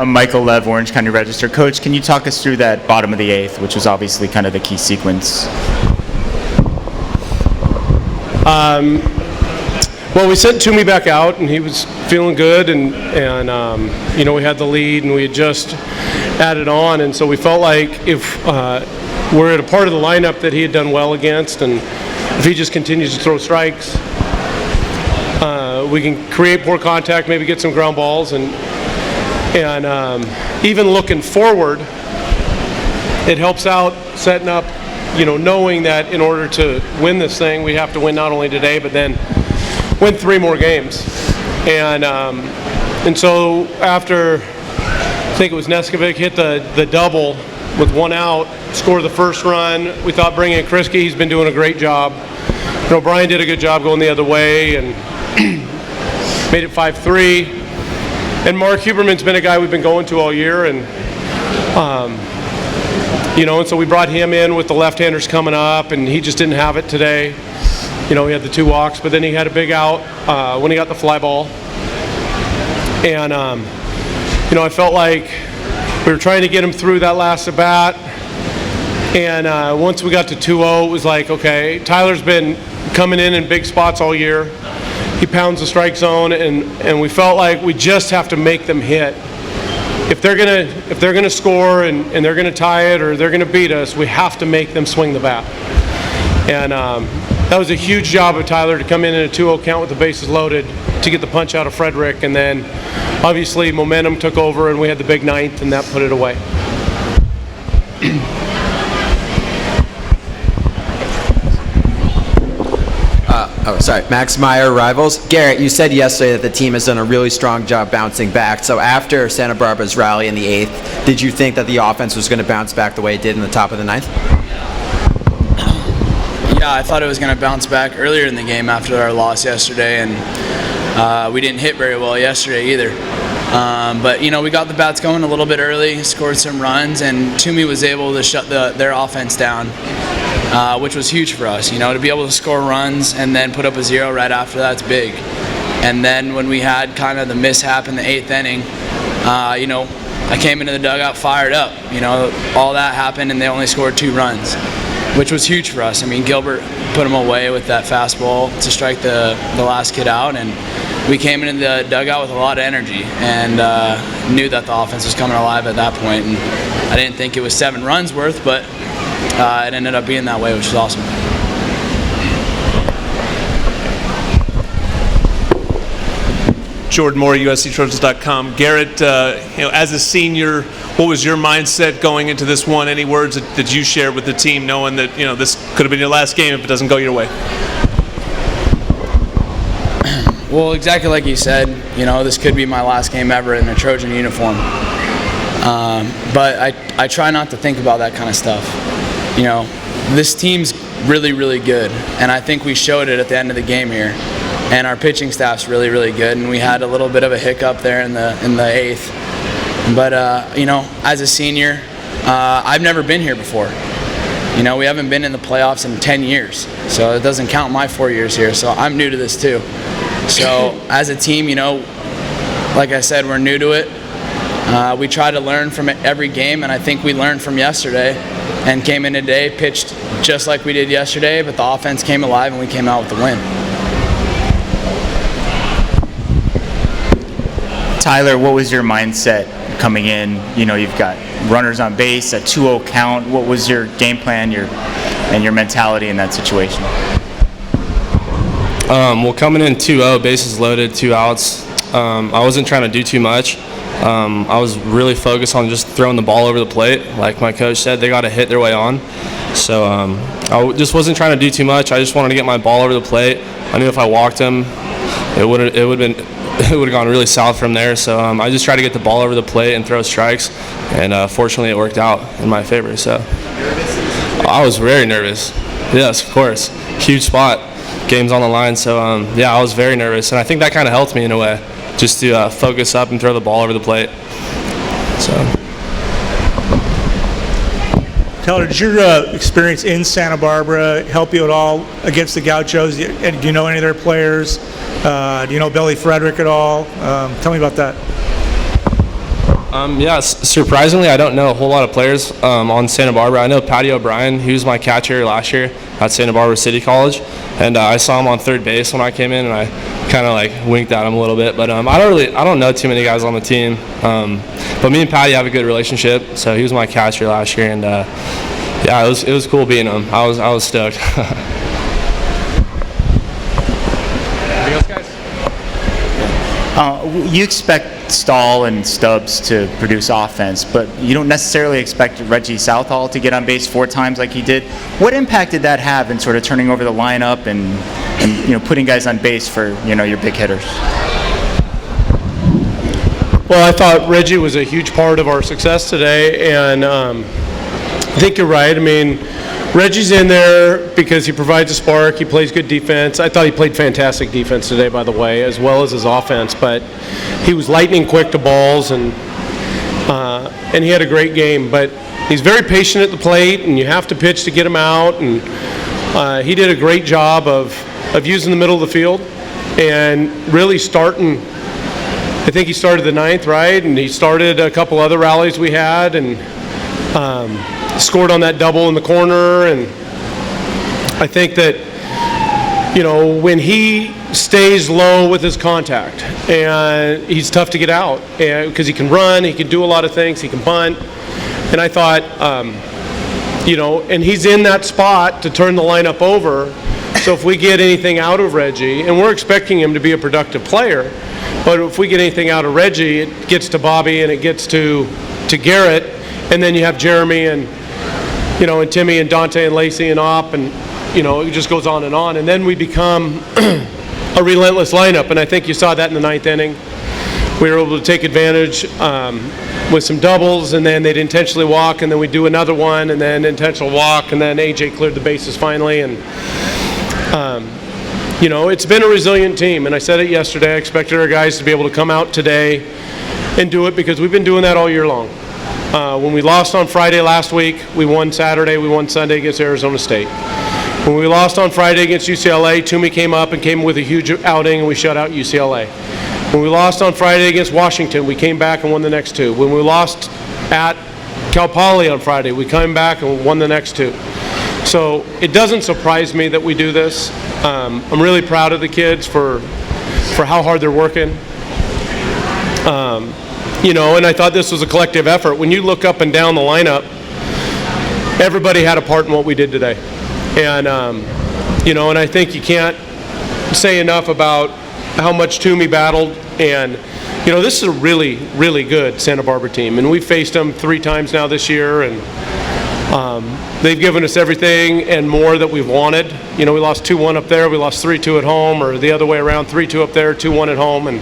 a Michael Lev Orange County Register. Coach, can you talk us through that bottom of the eighth, which was obviously kind of the key sequence? Well, we sent Toomey back out, and he was feeling good, and we had the lead, and we had just added on, and so we felt like if we're at a part of the lineup that he had done well against, and if he just continues to throw strikes, we can create more contact, maybe get some ground balls, and even looking forward, it helps out setting up, knowing that in order to win this thing, we have to win not only today, but then win 3 more games. And so after, I think it was Neskovic hit the double with 1 out, scored the first run. We thought bringing in Kriske, he's been doing a great job. Brian did a good job going the other way and made it 5-3. And Mark Huberman's been a guy we've been going to all year, and and so we brought him in with the left-handers coming up, and he just didn't have it today. He had the 2 walks, but then he had a big out when he got the fly ball. And, I felt like we were trying to get him through that last at bat. And once we got to 2-0, it was like, okay, Tyler's been coming in big spots all year. He pounds the strike zone, and we felt like we just have to make them hit. If they're gonna score and they're gonna tie it or they're gonna beat us, we have to make them swing the bat. And that was a huge job of Tyler to come in a 2-0 count with the bases loaded to get the punch out of Frederick, and then obviously momentum took over and we had the big 9th, and that put it away. Max Meyer, Rivals. Garrett, you said yesterday that the team has done a really strong job bouncing back. So after Santa Barbara's rally in the 8th, did you think that the offense was going to bounce back the way it did in the top of the 9th? Yeah, I thought it was going to bounce back earlier in the game after our loss yesterday, and we didn't hit very well yesterday either. But we got the bats going a little bit early, scored some runs, and Toomey was able to shut their offense down, which was huge for us. To be able to score runs and then put up a 0 right after that's big. And then when we had kind of the mishap in the 8th inning, I came into the dugout fired up. All that happened, and they only scored 2 runs, which was huge for us. Gilbert put him away with that fastball to strike the last kid out, and we came into the dugout with a lot of energy and knew that the offense was coming alive at that point. And I didn't think it was 7 runs worth, but it ended up being that way, which was awesome. Jordan Moore, USCTrojans.com. Garrett, as a senior, what was your mindset going into this one? Any words that you shared with the team, knowing that this could have been your last game if it doesn't go your way? Well, exactly like you said, this could be my last game ever in a Trojan uniform. But I try not to think about that kind of stuff. This team's really, really good, and I think we showed it at the end of the game here. And our pitching staff's really, really good, and we had a little bit of a hiccup there in the 8th. But as a senior, I've never been here before. We haven't been in the playoffs in 10 years, so it doesn't count my 4 years here. So I'm new to this too. So as a team, like I said, we're new to it. We try to learn from every game, and I think we learned from yesterday and came in today, pitched just like we did yesterday, but the offense came alive and we came out with the win. Tyler, what was your mindset coming in? You've got runners on base, a 2-0 count. What was your game plan and your mentality in that situation? Well, coming in 2-0, bases loaded, 2 outs, I wasn't trying to do too much. I was really focused on just throwing the ball over the plate. Like my coach said, they got to hit their way on. So I just wasn't trying to do too much. I just wanted to get my ball over the plate. I knew if I walked him, it would have gone really south from there. So I just tried to get the ball over the plate and throw strikes, and fortunately it worked out in my favor. So I was very nervous. Yes, of course. Huge spot. Game's on the line. So I was very nervous, and I think that kind of helped me in a way, just to focus up and throw the ball over the plate. So. Tyler, did your experience in Santa Barbara help you at all against the Gauchos? Do you know any of their players? Do you know Billy Frederick at all? Tell me about that. Yeah, surprisingly, I don't know a whole lot of players on Santa Barbara. I know Patty O'Brien, he was my catcher last year at Santa Barbara City College, and I saw him on third base when I came in, and I kind of like winked at him a little bit. But I don't know too many guys on the team. But me and Patty have a good relationship, so he was my catcher last year, and yeah, it was cool being him. I was stoked. You expect Stahl and Stubbs to produce offense, but you don't necessarily expect Reggie Southall to get on base 4 times like he did. What impact did that have in sort of turning over the lineup and putting guys on base for your big hitters? Well, I thought Reggie was a huge part of our success today, and I think you're right. I mean, Reggie's in there because he provides a spark. He plays good defense. I thought he played fantastic defense today, by the way, as well as his offense. But he was lightning quick to balls, and he had a great game. But he's very patient at the plate, and you have to pitch to get him out. And he did a great job of using the middle of the field and really starting. I think he started the 9th, right? And he started a couple other rallies we had, and scored on that double in the corner. And I think that, when he stays low with his contact, and he's tough to get out, because he can run, he can do a lot of things, he can bunt. And I thought, and he's in that spot to turn the lineup over. So if we get anything out of Reggie, and we're expecting him to be a productive player, but if we get anything out of Reggie, it gets to Bobby and it gets to Garrett, and then you have Jeremy and and Timmy and Dante and Lacey and Opp, and it just goes on, and then we become a relentless lineup. And I think you saw that in the 9th inning. We were able to take advantage with some doubles, and then they'd intentionally walk, and then we do another one, and then intentional walk, and then AJ cleared the bases finally. And it's been a resilient team, and I said it yesterday. I expected our guys to be able to come out today and do it, because we've been doing that all year long. When we lost on Friday last week, we won Saturday, we won Sunday against Arizona State. When we lost on Friday against UCLA, Toomey came up and came with a huge outing, and we shut out UCLA. When we lost on Friday against Washington, we came back and won the next 2. When we lost at Cal Poly on Friday, we came back and won the next 2. So it doesn't surprise me that we do this. I'm really proud of the kids for how hard they're working. And I thought this was a collective effort. When you look up and down the lineup, everybody had a part in what we did today. And, and I think you can't say enough about how much Toomey battled. And, this is a really, really good Santa Barbara team. And we've faced them 3 times now this year, and they've given us everything and more that we've wanted. We lost 2-1 up there. We lost 3-2 at home, or the other way around, 3-2 up there, 2-1 at home. And,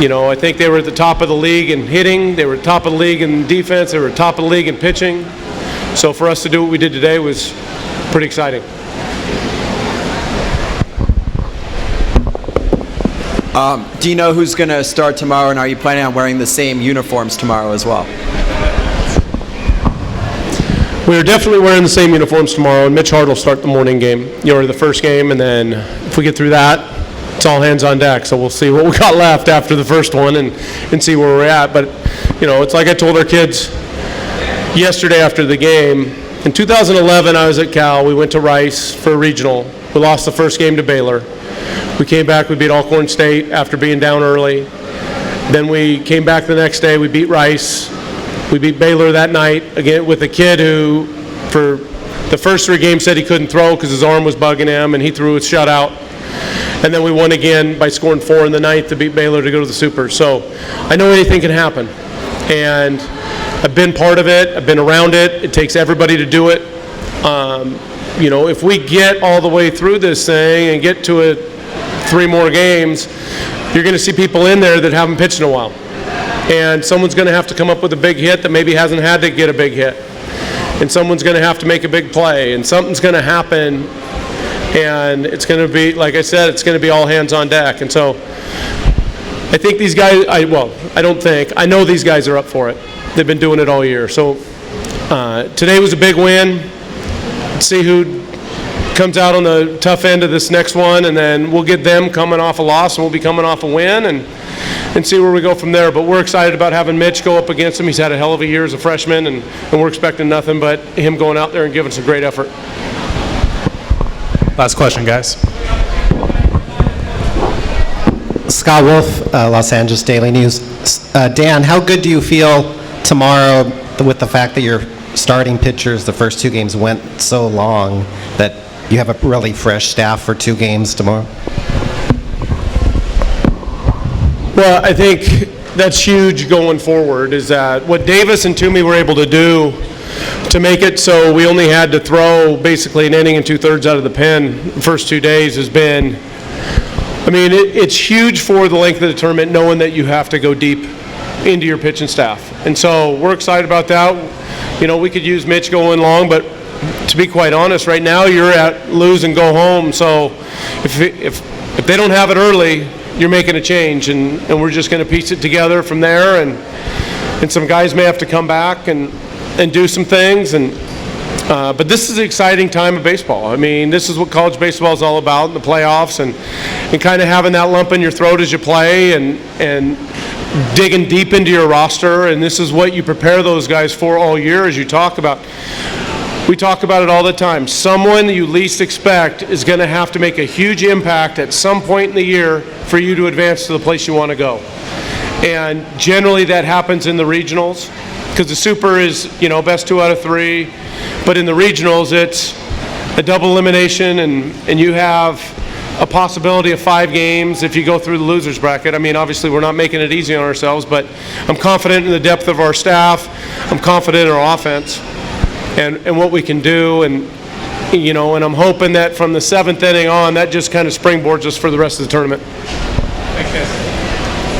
I think they were at the top of the league in hitting. They were at the top of the league in defense. They were at the top of the league in pitching. So for us to do what we did today was pretty exciting. Do you know who's going to start tomorrow, and are you planning on wearing the same uniforms tomorrow as well? We're definitely wearing the same uniforms tomorrow, and Mitch Hart will start the morning game, or the first game, and then if we get through that, it's all hands on deck. So we'll see what we got left after the first one and see where we're at. But, it's like I told our kids yesterday after the game. In 2011, I was at Cal. We went to Rice for a regional. We lost the first game to Baylor. We came back, we beat Alcorn State after being down early. Then we came back the next day, we beat Rice. We beat Baylor that night, again with a kid who, for the first 3 games, said he couldn't throw because his arm was bugging him, and he threw a shutout. And then we won again by scoring 4 in the 9th to beat Baylor to go to the Super. So I know anything can happen. And I've been part of it. I've been around it. It takes everybody to do it. If we get all the way through this thing and get to it 3 more games, you're going to see people in there that haven't pitched in a while. And someone's going to have to come up with a big hit that maybe hasn't had to get a big hit. And someone's going to have to make a big play. And something's going to happen. And it's going to be, like I said, it's going to be all hands on deck. And so I think these guys, I know these guys are up for it. They've been doing it all year. So today was a big win. Let's see who comes out on the tough end of this next one, and then we'll get them coming off a loss, and we'll be coming off a win, and see where we go from there. But we're excited about having Mitch go up against him. He's had a hell of a year as a freshman, and we're expecting nothing but him going out there and giving us a great effort. Last question, guys. Scott Wolf, Los Angeles Daily News. Dan, how good do you feel tomorrow with the fact that your starting pitchers, the first 2 games went so long, that you have a really fresh staff for 2 games tomorrow? Well, I think that's huge going forward, is that what Davis and Toomey were able to do to make it so we only had to throw basically an inning and 2/3 out of the pen the first 2 days has been, I mean, it's huge for the length of the tournament, knowing that you have to go deep into your pitching staff. And so we're excited about that. You know, we could use Mitch going long, but to be quite honest, right now you're at lose and go home. So if they don't have it early, you're making a change, and we're just going to piece it together from there. And some guys may have to come back and do some things. But this is an exciting time of baseball. I mean, this is what college baseball is all about in the playoffs, and kind of having that lump in your throat as you play, and digging deep into your roster. And this is what you prepare those guys for all year, as you talk about. We talk about it all the time. Someone you least expect is going to have to make a huge impact at some point in the year for you to advance to the place you want to go. And generally that happens in the regionals, because the Super is, best 2 out of 3. But in the regionals, it's a double elimination, and you have a possibility of 5 games if you go through the losers bracket. I mean, obviously we're not making it easy on ourselves, but I'm confident in the depth of our staff. I'm confident in our offense and what we can do. And I'm hoping that from the 7th inning on, that just kind of springboards us for the rest of the tournament.